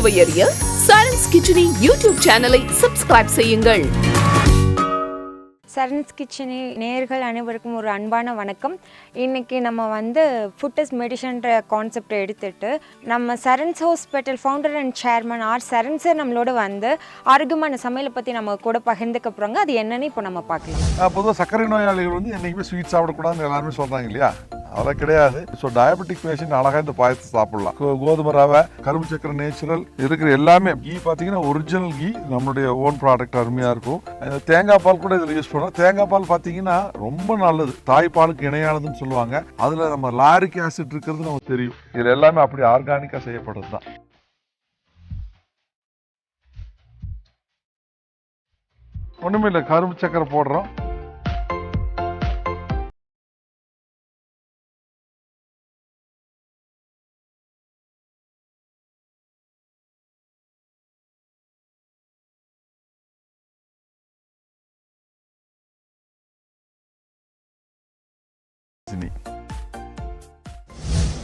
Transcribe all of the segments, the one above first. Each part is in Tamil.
சுவையறிய Sarans கிச்சனை யூடியூப் சேனலை சப்ஸ்கிரைப் செய்யுங்கள். சரன்ஸ் கிச்சனி நேயர்கள் அனைவருக்கும் ஒரு அன்பான வணக்கம். இன்றைக்கி நம்ம ஃபுட் இஸ் மெடிசன்ற கான்செப்டை எடுத்துகிட்டு நம்ம Sarans hospital founder and chairman சரன்ஸை நம்மளோட ஆரோக்கியமான சமையலை பற்றி நம்ம கூட பகிர்ந்துக்க போகிறாங்க. அது என்னன்னு இப்போ நம்ம பார்க்கலாம். பொதுவாக சர்க்கரை நோயாளிகள் என்றைக்குமே ஸ்வீட் சாப்பிடக்கூடாதுன்னு எல்லாருமே சொல்கிறாங்க இல்லையா? அதெல்லாம் கிடையாது. ஸோ டயபெட்டிக் பேஷண்ட் அழகாக இந்த பாயசத்தை சாப்பிடலாம். கோதுமை ரவை, கரும்பு சக்கரை, நேச்சுரல் இருக்கிற எல்லாமே கீ பார்த்தீங்கன்னா ஒரிஜினல் கீ நம்மளுடைய ஓன் ப்ராடக்ட் அருமையாக இருக்கும். தேங்காய் பால் கூட இதில் யூஸ் பண்ணுறோம். தேங்காய் பால் பார்த்தீங்கன்னா ரொம்ப நல்லது, தாய்ப்பாலுக்கு இணையானதுன்னு சொல்லுவாங்க. அதில் நம்ம லாரிக் ஆசிட் இருக்கிறது நமக்கு தெரியும். இதில் எல்லாமே அப்படி ஆர்கானிக்காக செய்யப்படுறது தான். ஒன்றுமே இல்லை, கரும்பு சக்கரை போடுறோம்.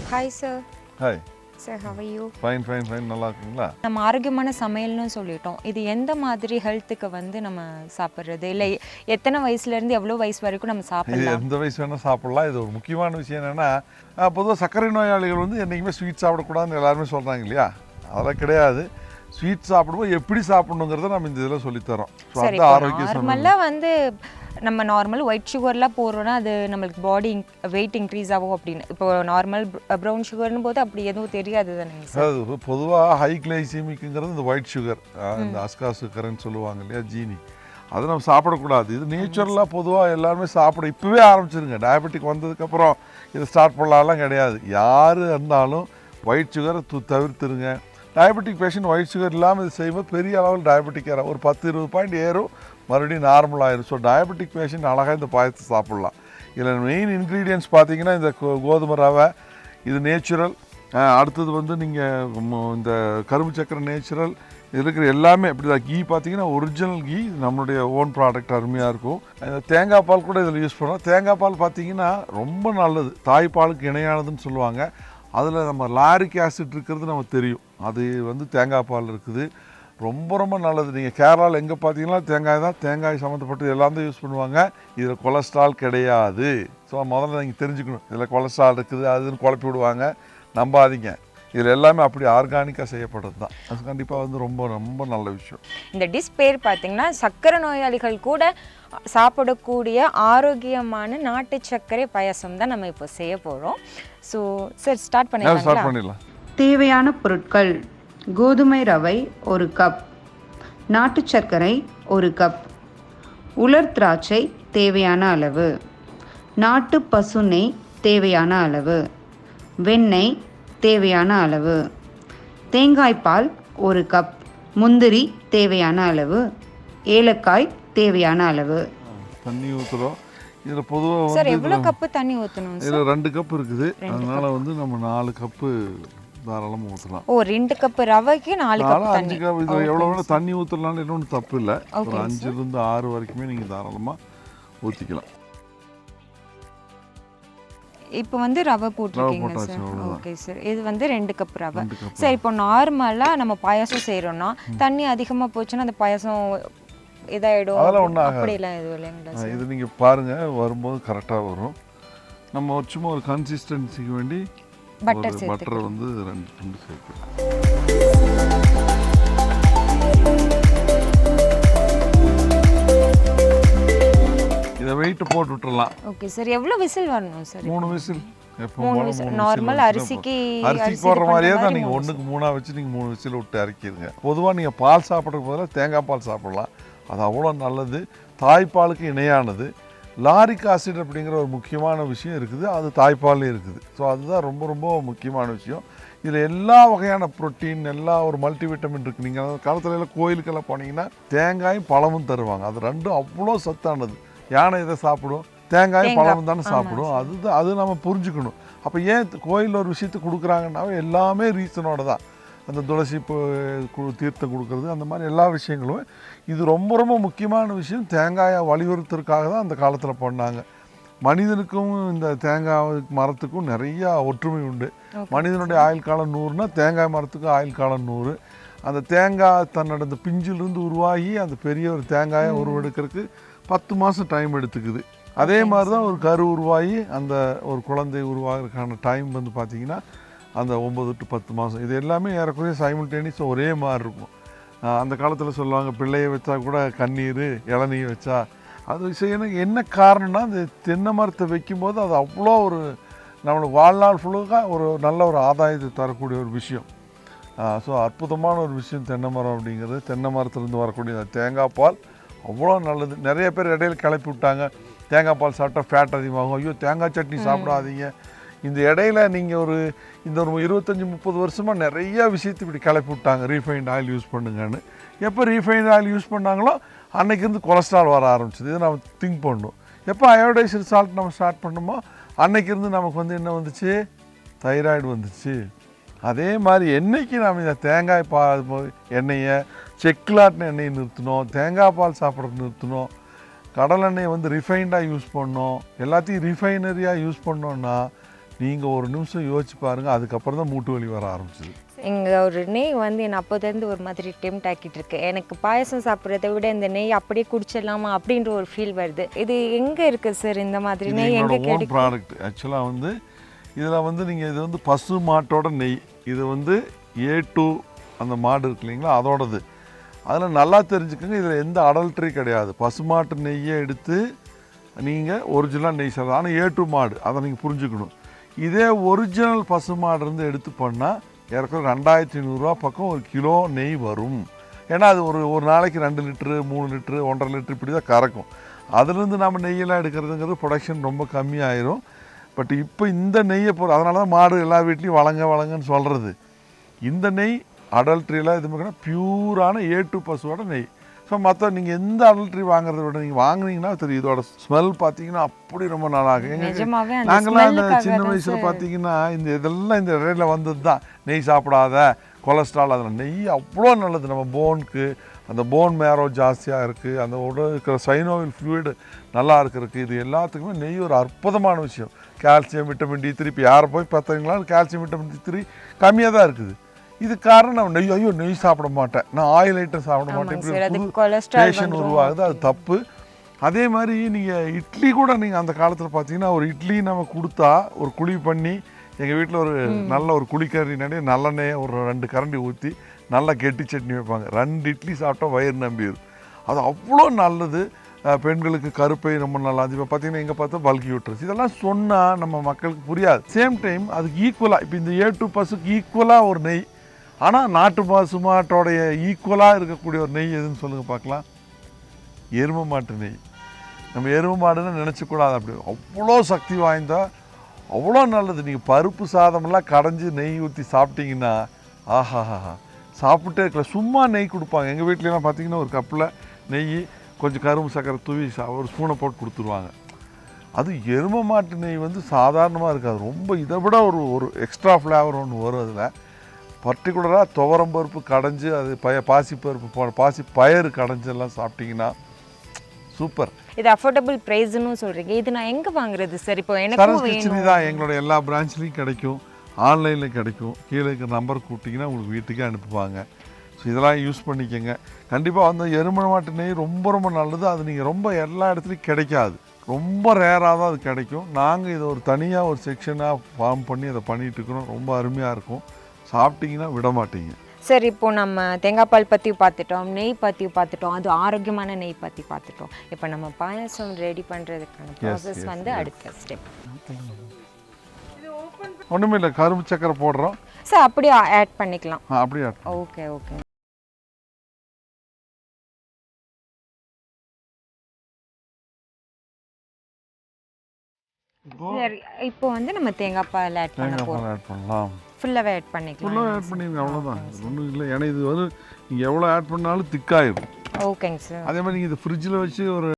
Hi sir. Hi sir, how are you? Fine நல்லா இருக்குங்களா? நம்ம ஆரோக்கியமான சமையல்னு சொல்லிட்டோம். இது எந்த மாதிரி ஹெல்த்துக்கு நம்ம சாப்பிட்றது, இல்லை எத்தனை வயசுலேருந்து எவ்வளோ வயசு வரைக்கும் நம்ம சாப்பிடலாம்? எந்த வயசு வேணால் சாப்பிடலாம். இது ஒரு முக்கியமான விஷயம் என்னென்னா, பொதுவாக சர்க்கரை நோயாளிகள் என்றைக்குமே ஸ்வீட் சாப்பிடக்கூடாதுன்னு எல்லாருமே சொல்கிறாங்க இல்லையா? அதெல்லாம் கிடையாது. ஸ்வீட் சாப்பிடும்போது எப்படி சாப்பிடணுங்கிறத நம்ம இந்த இதில் சொல்லித்தரோம். சரி, நார்மலாக நம்ம நார்மல் ஒயிட் சுகர்லாம் போடுறோன்னா அது நம்மளுக்கு பாடி வெயிட் இன்க்ரீஸ் ஆகும் அப்படின்னு. இப்போ நார்மல் ப்ரௌன் சுகர்னு போது அப்படி எதுவும் தெரியாது தானே சார்? பொதுவாக ஹை கிளைசிமிக்குங்கிறது இந்த ஒயிட் சுகர், இந்த அஸ்கா சுகர்ன்னு சொல்லுவாங்க இல்லையா, ஜீனி, அது நம்ம சாப்பிடக்கூடாது. இது நேச்சுரலாக பொதுவாக எல்லாருமே சாப்பிட இப்போவே ஆரம்பிச்சிருங்க. டயபெட்டிக் வந்ததுக்கப்புறம் இதை ஸ்டார்ட் பண்ணலாம்லாம் கிடையாது. யார் இருந்தாலும் ஒயிட் சுகரை தவிர்த்துருங்க. டயபெட்டிக் பேஷண்ட் ஒயிட் சுகர் இல்லாமல் இது செய்யும்போது பெரிய அளவில் டயபெட்டிக் ஏறும். ஒரு 10-20 பாயிண்ட் ஏறும், மறுபடியும் நார்மல் ஆயிரும். ஸோ டயபெட்டிக் பேஷண்ட் அழகாக இந்த பாயசத்தை சாப்பிட்லாம். இதில் மெயின் இன்க்ரீடியன்ட்ஸ் பார்த்தீங்கன்னா இந்த கோதுமை ரவை, இது நேச்சுரல். அடுத்தது நீங்கள் இந்த கரும்பு சக்கரை நேச்சுரல், இருக்கிற எல்லாமே இப்படி தான். கீ பார்த்தீங்கன்னா ஒரிஜினல் கீ நம்மளுடைய ஓன் ப்ராடக்ட் அருமையாக இருக்கும். தேங்காய் பால் கூட இதில் யூஸ் பண்ணுறோம். தேங்காய் பால் பார்த்தீங்கன்னா ரொம்ப நல்லது, தாய்ப்பாலுக்கு இணையானதுன்னு சொல்லுவாங்க. அதில் நம்ம லாரிக் ஆசிட் இருக்கிறது நமக்கு தெரியும். அது தேங்காய் பால் இருக்குது, ரொம்ப நல்லது. நீங்கள் கேரளாவில் எங்கே பார்த்தீங்கன்னா தேங்காய் தான், தேங்காய் சம்மந்தப்பட்டது எல்லாம் தான் யூஸ் பண்ணுவாங்க. இதில் கொலஸ்ட்ரால் கிடையாது. ஸோ முதல்ல நீங்கள் தெரிஞ்சுக்கணும், இதில் கொலஸ்ட்ரால் இருக்குது அதுன்னு குழப்பி விடுவாங்க, நம்பாதீங்க. இதில் எல்லாமே அப்படி ஆர்கானிக்காக செய்யப்படுறது தான். அது கண்டிப்பாக ரொம்ப நல்ல விஷயம். இந்த டிஷ் பேர் பார்த்தீங்கன்னா சர்க்கரை நோயாளிகள் கூட சாப்பிடக்கூடிய ஆரோக்கியமான நாட்டு சர்க்கரை பாயசம் தான் நம்ம இப்போ செய்ய போகிறோம். ஸோ சார் ஸ்டார்ட் பண்ணிடலாம். தேவையான பொருட்கள்: கோதுமை ரவை 1 கப், நாட்டு சர்க்கரை 1 கப், உலர் திராட்சை தேவையான அளவு, நாட்டு பசு நெய் தேவையான அளவு, வெண்ணெய் தேவையான அளவு, தேங்காய் பால் 1 கப், முந்திரி தேவையான அளவு, ஏலக்காய் தேவையான அளவு. தண்ணி ஊற்றுறோம். இதில் பொதுவாக சார் எவ்வளோ கப்பு தண்ணி ஊற்றணும்? இதில் 2 கப் இருக்குது, அதனால் நம்ம 4 கப்பு தாராளமாக ஊற்றலாம். ஓ, 2 கப் ரவைக்கு 4 கப் தண்ணி. 5 கப் இது எவ்வளோ வேணும் தண்ணி ஊற்றலாம்னு இன்னொன்று தப்பு இல்லை. ஒரு 5லிருந்து 6 வரைக்குமே நீங்கள் தாராளமாக ஊற்றிக்கலாம். இப்போ ரவை போட்டிருக்கீங்க சார். ஓகே சார், இது 2 கப் ரவை. சார் இப்போ நார்மலாக நம்ம பாயாசம் செய்கிறோன்னா தண்ணி அதிகமாக போச்சுன்னா அந்த பாயாசம் இதாகிடும், அப்படிலாம் எதுவும் இல்லைங்களா? இது நீங்கள் பாருங்கள், வரும்போது கரெக்டாக வரும். நம்ம சும்மா ஒரு கன்சிஸ்டன்சிக்கு வேண்டி பட்டர் 2 சேர்க்கலாம். இதை வெயிட் போட்டு விட்டுறலாம். ஓகே சார், எவ்வளோ விசில் வரணும் சார்? 3 விசில். நார்மல் அரிசிக்கு போடுற மாதிரியே தான். நீங்கள் 1க்கு 3 வச்சு நீங்கள் 3 விசில் விட்டு இறக்கிடுங்க. பொதுவாக நீங்கள் பால் சாப்பிட்றதுக்கு பதிலாக தேங்காய் பால் சாப்பிடலாம். அது அவ்வளோ நல்லது, தாய்ப்பாலுக்கு இணையானது. லாரிக் ஆசிட் அப்படிங்கிற ஒரு முக்கியமான விஷயம் இருக்குது, அது தாய்ப்பாலே இருக்குது. ஸோ அதுதான் ரொம்ப முக்கியமான விஷயம். இதில் எல்லா வகையான ப்ரோட்டீன், எல்லா ஒரு மல்டிவிட்டமின் இருக்குது. நீங்கள் அந்த காலத்துல கோயிலுக்கெல்லாம் போனீங்கன்னா தேங்காயும் பழமும் தருவாங்க. அது ரெண்டும் அவ்வளோ சத்தானது. யானை இதை சாப்பிடும், தேங்காயும் பழமும் தானே சாப்பிடும். அது நம்ம புரிஞ்சுக்கணும். அப்போ ஏன் கோயிலில் ஒரு விஷயத்தை கொடுக்குறாங்கன்னாவே எல்லாமே ரீசனோட தான். அந்த துளசி தீர்த்தம் கொடுக்கறது, அந்த மாதிரி எல்லா விஷயங்களும் இது ரொம்ப முக்கியமான விஷயம். தேங்காயை வலியுறுத்துறதுக்காக தான் அந்த காலத்தில் பண்ணாங்க. மனிதனுக்கும் இந்த தேங்காய் மரத்துக்கும் நிறையா ஒற்றுமை உண்டு. மனிதனுடைய ஆயுள் காலம் 100னா தேங்காய் மரத்துக்கும் ஆயுள் காலம் 100. அந்த தேங்காய் தன்னோட அந்த பிஞ்சிலிருந்து உருவாகி அந்த பெரிய ஒரு தேங்காயை உருவெடுக்கிறதுக்கு 10 மாதம் டைம் எடுத்துக்குது. அதே மாதிரி தான் ஒரு கரு உருவாகி அந்த ஒரு குழந்தை உருவாகிறதுக்கான டைம் வந்து பார்த்திங்கன்னா அந்த 9 to 10 மாதம். இது எல்லாமே ஏறக்குறைய சைமல்டேனியஸாக ஒரே மாதிரி இருக்கும். அந்த காலத்தில் சொல்லுவாங்க, பிள்ளையை வச்சா கூட கண்ணீர், இளநீர் வச்சா அது செய்யணும். என்ன காரணம்னா, அந்த தென்னை மரத்தை வைக்கும்போது அது அவ்வளோ ஒரு நம்மளுக்கு வாழ்நாள் ஃபுல்லாக ஒரு நல்ல ஒரு ஆதாயத்தை தரக்கூடிய ஒரு விஷயம். ஸோ அற்புதமான ஒரு விஷயம் தென்னை மரம் அப்படிங்கிறது. தென்னை மரத்துலேருந்து வரக்கூடிய தேங்காய் பால் அவ்வளோ நல்லது. நிறைய பேர் இடையில கிளப்பி விட்டாங்க, தேங்காய் பால் சாப்பிட்டா ஃபேட் அதிகமாகும், ஐயோ தேங்காய் சட்னி சாப்பிடாதீங்க. இந்த இடையில நீங்கள் இந்த ஒரு 25-30 வருஷமாக நிறைய விஷயத்தை இப்படி கிளப்பி விட்டாங்க, ரீஃபைண்ட் ஆயில் யூஸ் பண்ணுங்கன்னு. எப்போ ரீஃபைண்ட் ஆயில் யூஸ் பண்ணாங்களோ அன்னைக்கிருந்து கொலஸ்ட்ரால் வர ஆரம்பிச்சிது. இதை நம்ம திங்க் பண்ணணும். எப்போ அயோடைஸ்டு சால்ட் நம்ம ஸ்டார்ட் பண்ணோமோ அன்னைக்கிருந்து நமக்கு வந்து என்ன வந்துச்சு, தைராய்டு வந்துச்சு. அதே மாதிரி என்றைக்கு நாம் இந்த தேங்காய் பால் எண்ணெயை, செக்குலாட்டின எண்ணெயை நிறுத்தணும், தேங்காய் பால் சாப்பிட்றது நிறுத்தணும், கடலெண்ணெயை வந்து ரிஃபைண்டாக யூஸ் பண்ணோம், எல்லாத்தையும் ரிஃபைனரியாக யூஸ் பண்ணோன்னா நீங்கள் ஒரு நிமிஷம் யோசிச்சு பாருங்கள், அதுக்கப்புறம் தான் மூட்டு வலி வர ஆரம்பிச்சிது. இங்கே ஒரு நெய் வந்து என்னை அப்போதுலேருந்து ஒரு மாதிரி டெம்ட் ஆக்கிட்டு இருக்கு. எனக்கு பாயசம் சாப்பிட்றத விட இந்த நெய் அப்படியே குடிச்சிடலாமா அப்படின்ற ஒரு ஃபீல் வருது. இது எங்கே இருக்குது சார் இந்த மாதிரி நெய்? எங்கே கிடைக்கும்? ப்ராடக்ட் ஆக்சுவலாக வந்து இதில் வந்து நீங்கள் இது வந்து பசு மாட்டோட நெய். இது வந்து A2 அந்த மாடு இருக்கு இல்லைங்களா, அதோடது. அதில் நல்லா தெரிஞ்சுக்கோங்க, இதில் எந்த அடல்ட்ரி கிடையாது. பசுமாட்டு நெய்யை எடுத்து நீங்கள் ஒரிஜினலாக நெய் சாப்பிட்றது. ஆனால் A2 மாடு, அதை நீங்கள் புரிஞ்சுக்கணும். இதே ஒரிஜினல் பசுமாடு இருந்து எடுத்து பண்ணால் ஏற்கனவே 2500 பக்கம் ஒரு கிலோ நெய் வரும். ஏன்னா அது ஒரு நாளைக்கு 2 லிட்ரு 3 லிட்ரு 1.5 லிட்ரு இப்படி தான் கறக்கும். அதுலேருந்து நம்ம நெய்யெல்லாம் எடுக்கிறதுங்கிறது ப்ரொடக்ஷன் ரொம்ப கம்மியாயிரும். பட் இப்போ இந்த நெய்யை அதனால தான் மாடு எல்லா வீட்லேயும் வளங்கன்னு சொல்கிறது. இந்த நெய் அடல்ட்ரியில் இது மாதிரி பியூரான A2 பசுவோட நெய். ஸோ மற்ற நீங்கள் எந்த அடல்ட்ரி வாங்குறத விட நீங்கள் வாங்கினீங்கன்னா தெரியும், இதோட ஸ்மெல் பார்த்தீங்கன்னா அப்படி ரொம்ப நல்லாகும். நாங்களாம் அந்த சின்ன வயசில் பார்த்தீங்கன்னா இதெல்லாம் இந்த இடையில வந்தது தான். நெய் சாப்பிடாத, கொலஸ்ட்ரால், அதில் நெய் அவ்வளோ நல்லது நம்ம போனுக்கு. அந்த போன் மேரோ ஜாஸ்தியாக இருக்குது, அந்த உடல் இருக்கிற சைனோவில் ஃப்ளூயிடு நல்லா இருக்கிறதுக்கு, இது எல்லாத்துக்குமே நெய் ஒரு அற்புதமான விஷயம். கால்சியம், விட்டமின் D3, இப்போ யாரை போய் பார்த்தீங்களா கால்சியம் விட்டமின் D3 கம்மியாக தான் இருக்குது. இது காரணம் நான் நெய் சாப்பிட மாட்டேன், நான் ஆயில் ஐட்டம் சாப்பிட மாட்டேன், பேஷன் உருவாகுது. அது தப்பு. அதே மாதிரி நீங்கள் இட்லி கூட நீங்கள் அந்த காலத்தில் பார்த்தீங்கன்னா ஒரு இட்லி நம்ம கொடுத்தா ஒரு குழி பண்ணி, எங்கள் வீட்டில் ஒரு நல்ல ஒரு குழிக்கறி நடி நல்லெண்ணெயை ஒரு 2 கரண்டி ஊற்றி நல்லா கெட்டி சட்னி வைப்பாங்க. 2 இட்லி சாப்பிட்டா வயிறு நம்பிடும். அது அவ்வளோ நல்லது. பெண்களுக்கு கருப்பை ரொம்ப நல்லா. இப்போ பார்த்தீங்கன்னா எங்கே பார்த்தா பல்கி யூட்ரஸ். இதெல்லாம் சொன்னால் நம்ம மக்களுக்கு புரியாது. சேம் டைம் அதுக்கு ஈக்குவலாக இப்போ இந்த A2 பசுக்கு ஈக்குவலாக ஒரு நெய், ஆனால் நாட்டு பசு மாட்டோடைய ஈக்குவலாக இருக்கக்கூடிய ஒரு நெய் எதுன்னு சொல்லுங்கள் பார்க்கலாம். எருமை மாட்டு நெய். நம்ம எருமை மாடுன்னு நினச்சக்கூடாது. அப்படி அவ்வளோ சக்தி வாய்ந்தா, அவ்வளோ நல்லது. நீங்கள் பருப்பு சாதமெல்லாம் கடைஞ்சி நெய் ஊற்றி சாப்பிட்டீங்கன்னா ஆஹாஹா சாப்பிட்டே இருக்கலாம். சும்மா நெய் கொடுப்பாங்க. எங்கள் வீட்லலாம் பார்த்தீங்கன்னா ஒரு கப்பில் நெய், கொஞ்சம் கரும்பு சக்கரை தூவி ஒரு ஸ்பூனை போட்டு கொடுத்துருவாங்க. அது எருமை மாட்டு நெய் வந்து சாதாரணமாக இருக்காது, ரொம்ப இதை விட ஒரு எக்ஸ்ட்ரா ஃப்ளேவர் ஒன்று வரும். அதில் பர்டிகுலராக துவரம்பருப்பு கடைஞ்சி, அது பாசிப்பருப்பு பாசி பயறு கடைஞ்சி எல்லாம் சாப்பிட்டிங்கன்னா சூப்பர். இது அஃபோர்டபுள் ப்ரைஸ்னு சொல்கிறீங்க. இது நான் எங்கே வாங்குறது சார்? இப்போ சரண்ஸ் கிச்சனி தான் எங்களோட எல்லா பிரான்ச்லேயும் கிடைக்கும், ஆன்லைனில் கிடைக்கும். கீழே இருக்கிற நம்பர் கூப்பிட்டிங்கன்னா உங்களுக்கு வீட்டுக்கே அனுப்புவாங்க. ஸோ இதெல்லாம் யூஸ் பண்ணிக்கோங்க. கண்டிப்பாக வந்து எருமை மாட்டு நெய் ரொம்ப ரொம்ப நல்லது. அது நீங்கள் ரொம்ப எல்லா இடத்துலையும் கிடைக்காது, ரொம்ப ரேராக தான் அது கிடைக்கும். நாங்கள் இதை ஒரு தனியாக ஒரு செக்ஷனாக ஃபார்ம் பண்ணி அதை பண்ணிகிட்டு இருக்கிறோம். ரொம்ப அருமையாக இருக்கும். சாப்பிட்டிங்கன்னா விட மாட்டீங்க. சார் இப்போ நம்ம தேங்காய் பால் பற்றி பார்த்துட்டோம், நெய் பற்றி பார்த்துட்டோம், அது ஆரோக்கியமான நெய் பற்றி பார்த்துட்டோம். இப்போ நம்ம பாயசம் ரெடி பண்ணுறதுக்கான ப்ராசஸ் வந்து அடுத்த ஸ்டெப். ஒன்றுமே இல்லை, கரும்பு சக்கரை போடுறோம் சார். அப்படியே ஆட் பண்ணிக்கலாம். அப்படியே ஆட். Okay okay. சரி, இப்போ வந்து நம்ம தேங்காய் பால் ஆட் பண்ணலாம். ஃபுல்லாகவே ஆட் பண்ணிக்கலாம். ஃபுல்லாக ஆட் பண்ணிடுங்க, அவ்வளோதான். ஒன்றும் இல்லை. ஏன்னா இது வந்து நீங்கள் எவ்வளோ ஆட் பண்ணாலும் திக்காயிடும். ஓகேங்க சார். அதே மாதிரி நீங்கள் இது ஃப்ரிட்ஜில் வச்சு ஒரு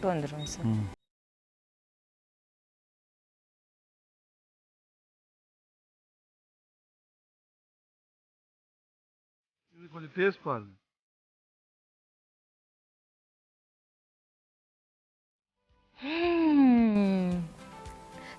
வந்துடும் சார். இது கொஞ்சம் டேஸ்ட் பாருங்க.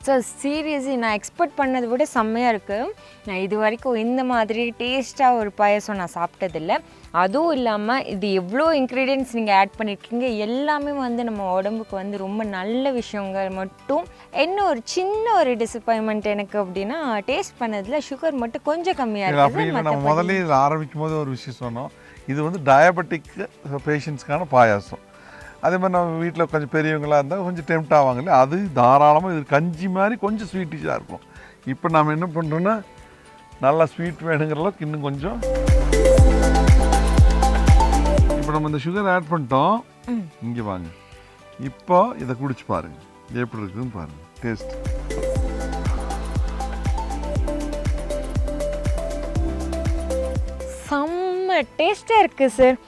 சார் சீரியஸ்லி நான் எக்ஸ்பெக்ட் பண்ணதை விட செம்மையாக இருக்குது. நான் இது வரைக்கும் இந்த மாதிரி டேஸ்ட்டாக ஒரு பாயசம் நான் சாப்பிட்டதில்லை. அதுவும் இல்லாமல் இது எவ்வளோ இன்க்ரீடியன்ட்ஸ் நீங்கள் ஆட் பண்ணியிருக்கீங்க, எல்லாமே வந்து நம்ம உடம்புக்கு வந்து ரொம்ப நல்ல விஷயங்கள் மட்டும். என்ன ஒரு சின்ன ஒரு டிசப்பாயின்மெண்ட் எனக்கு அப்படின்னா, டேஸ்ட் பண்ணதில் சுகர் மட்டும் கொஞ்சம் கம்மியாக இருக்குது. நம்ம முதல்ல இதில் ஆரம்பிக்கும் போது ஒரு விஷயம் சொன்னோம், இது வந்து டயபெட்டிக் பேஷண்ட்ஸ்க்கான பாயாசம். அதே மாதிரி நம்ம வீட்டில் கொஞ்சம் பெரியவங்களாக இருந்தால் கொஞ்சம் டெம்ட் ஆவாங்க இல்லையா, அது தாராளமாக இது கஞ்சி மாதிரி கொஞ்சம் ஸ்வீட்டிஷாக இருக்கும். இப்போ நம்ம என்ன பண்ணுறோன்னா, நல்லா ஸ்வீட் வேணுங்கிற அளவுக்கு இன்னும் கொஞ்சம் இப்போ நம்ம இந்த சுகர் ஆட் பண்ணிட்டோம். இங்கே வாங்க, இப்போ இதை குடிச்சு பாருங்கள் எப்படி இருக்குதுன்னு பாருங்கள் டேஸ்ட். செம்ம டேஸ்ட்டாக இருக்குது சார்.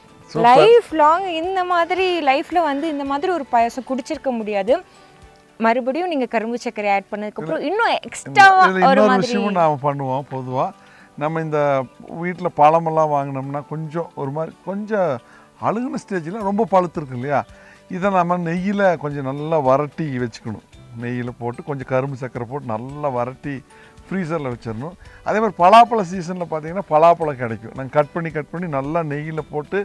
லைஃப் லாங் இந்த மாதிரி லைஃப்பில் வந்து இந்த மாதிரி ஒரு பாயாசம் குடிச்சிருக்க முடியாது. மறுபடியும் நீங்கள் கரும்பு சர்க்கரை ஆட் பண்ணதுக்கப்புறம் இன்னும் எக்ஸ்ட்ரா ஒரு விஷயமும் நாம் பண்ணுவோம். பொதுவாக நம்ம இந்த வீட்டில் பழமெல்லாம் வாங்கினோம்னா கொஞ்சம் ஒரு மாதிரி கொஞ்சம் அழுகுன ஸ்டேஜில் ரொம்ப பழுத்துருக்கு இல்லையா, இதை நம்ம நெய்யில் கொஞ்சம் நல்லா வரட்டி வச்சுக்கணும். நெய்யில் போட்டு கொஞ்சம் கரும்பு சர்க்கரை போட்டு நல்லா வரட்டி ஃப்ரீசரில் வச்சிடணும். அதே மாதிரி பலாப்பழ சீசனில் பார்த்தீங்கன்னா பலாப்பழம் கிடைக்கும். நாங்கள் கட் பண்ணி நல்லா நெய்யில் போட்டு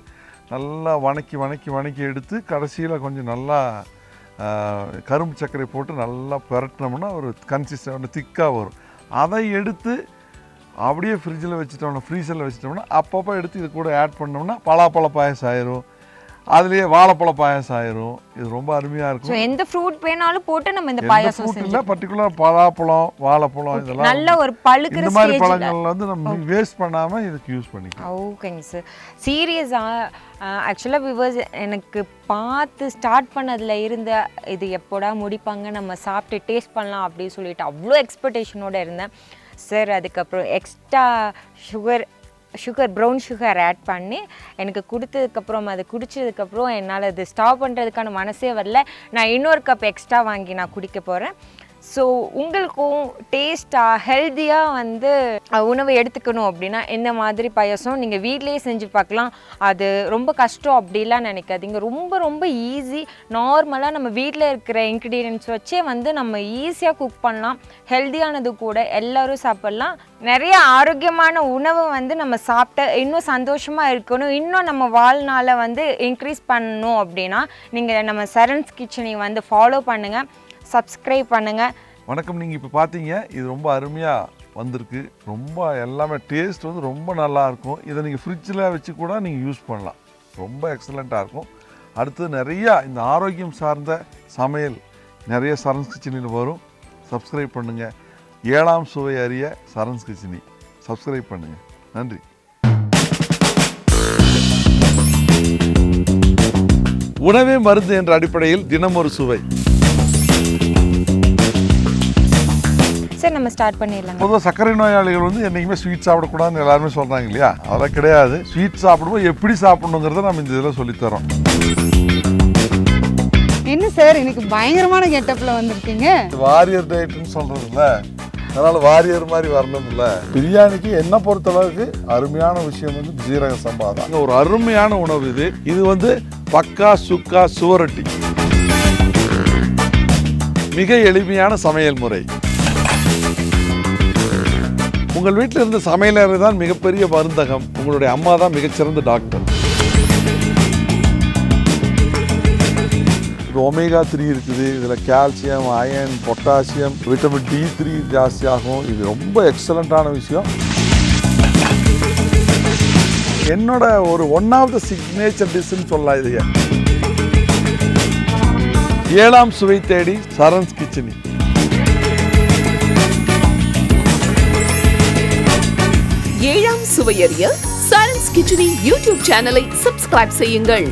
நல்லா வணக்கி எடுத்து கடைசியில் கொஞ்சம் நல்லா கரும்பு சர்க்கரை போட்டு நல்லா பரட்டினோம்னா ஒரு கன்சிஸ்டன்ட் திக்காக வரும். அதை எடுத்து அப்படியே ஃப்ரிட்ஜில் வச்சுட்டோம்னா ஃப்ரீசரில் வச்சுட்டோம்னா அப்பப்போ எடுத்து இது கூட ஆட் பண்ணோம்னா பலாப்பழ பாயசம் ஆயிரும், அதுலேயே வாழைப்பழ பாயசம் ஆயிரும். இது ரொம்ப அருமையாக இருக்கும். எந்த ஃப்ரூட் வேணாலும் போட்டு நம்ம இந்த பாயசம் செஞ்சோம். பர்டிகுலர் பலாப்பழம் வாழைப்பழம் இதெல்லாம் நல்ல ஒரு பழுக்கிற இந்த மாதிரி பழங்கள் வந்து நம்ம வேஸ்ட் பண்ணாமல் இதுக்கு யூஸ் பண்ணிக்கலாம். ஓகேங்க சார். சீரியஸாக ஆக்சுவலாக விவர்ஸ் எனக்கு பார்த்து ஸ்டார்ட் பண்ணதில் இருந்த இது எப்போடா முடிப்பாங்க, நம்ம சாப்பிட்டு டேஸ்ட் பண்ணலாம் அப்படின்னு சொல்லிட்டு அவ்வளோ எக்ஸ்பெக்டேஷனோடு இருந்தேன் சார். அதுக்கப்புறம் extra sugar brown sugar add பண்ணி எனக்கு கொடுத்ததுக்கப்புறம் அதை குடித்ததுக்கப்புறம் என்னால் அது ஸ்டாப் பண்ணுறதுக்கான மனசே வரல. நான் இன்னொரு கப் எக்ஸ்ட்ரா வாங்கி நான் குடிக்க போகிறேன். ஸோ உங்களுக்கும் டேஸ்ட்டாக ஹெல்த்தியாக வந்து உணவை எடுத்துக்கணும் அப்படின்னா இந்த மாதிரி பாயசம் நீங்கள் வீட்டிலேயே செஞ்சு பார்க்கலாம். அது ரொம்ப கஷ்டம் அப்படிலாம் நினைக்காதீங்க. ரொம்ப ரொம்ப ஈஸி. நார்மலாக நம்ம வீட்டில் இருக்கிற இன்க்ரீடியன்ட்ஸ் வச்சே வந்து நம்ம ஈஸியாக குக் பண்ணலாம். ஹெல்த்தியானது கூட எல்லோரும் சாப்பிட்லாம். நிறைய ஆரோக்கியமான உணவை வந்து நம்ம சாப்பிட்டு இன்னும் சந்தோஷமாக இருக்கணும், இன்னும் நம்ம வாழ்நாளை வந்து இன்க்ரீஸ் பண்ணணும் அப்படின்னா நீங்கள் நம்ம சரண்ஸ் கிச்சனை வந்து ஃபாலோ பண்ணுங்கள், சப்ஸ்கிரைப் பண்ணுங்கள். வணக்கம். நீங்கள் இப்போ பார்த்தீங்க, இது ரொம்ப அருமையாக வந்திருக்கு. ரொம்ப எல்லாமே டேஸ்ட் வந்து ரொம்ப நல்லாயிருக்கும். இதை நீங்கள் ஃப்ரிட்ஜில் வச்சு கூட நீங்கள் யூஸ் பண்ணலாம். ரொம்ப எக்ஸலண்ட்டாக இருக்கும். அடுத்து நிறையா இந்த ஆரோக்கியம் சார்ந்த சமையல் நிறைய சரண்ஸ் கிச்சனில் வரும். சப்ஸ்கிரைப் பண்ணுங்கள். 7ஆம் சுவை அறிய சரண்ஸ் கிச்சனி சப்ஸ்கிரைப் பண்ணுங்கள். நன்றி. உணவே மருந்து என்ற அடிப்படையில் தினம் ஒரு சுவை. சார் நம்ம ஸ்டார்ட் பண்ணிடலாம். பொதுவாக சர்க்கரை நோயாளிகள் வந்து என்றைக்குமே ஸ்வீட் சாப்பிடக்கூடாதுன்னு எல்லாருமே சொல்கிறாங்க இல்லையா, அதெல்லாம் கிடையாது. ஸ்வீட் சாப்பிடும்போது எப்படி சாப்பிடணுங்கிறத நம்ம இந்த இதில் சொல்லித்தரோம். என்ன சார் இன்னைக்கு பயங்கரமான கெட்டப்பில் வந்திருக்கீங்க. வாரியர் டயட்னு சொல்கிறதுல அதனால் வாரியர் மாதிரி வரணும் இல்லை. பிரியாணிக்கு என்ன பொறுத்தளவுக்கு அருமையான விஷயம் வந்து ஜீரக சம்பா தான். ஒரு அருமையான உணவு இது. இது வந்து பக்கா சுக்கா சுவரொட்டி, மிக எளிமையான சமையல் முறை. உங்கள் வீட்டில் இருந்த சமையலறை தான் மிகப்பெரிய மருந்தகம். உங்களுடைய அம்மா தான் மிகச்சிறந்த டாக்டர். இது ஒமேகா 3 இருக்குது. இதில் calcium, iron, potassium, vitamin D3 ஜாஸ்தியாகும். இது ரொம்ப எக்ஸலண்ட்டான விஷயம். என்னோட ஒரு ஒன் ஆஃப் த சிக்னேச்சர் டிஷ்ன்னு சொல்லலாம். இது 7ஆம் சுவை தேடி சரண்ஸ் கிச்சனி. ஏழாம் சுவையறிய சரண்ஸ் கிச்சடி யூடியூப் சேனலை சப்ஸ்கிரைப் செய்யுங்கள்.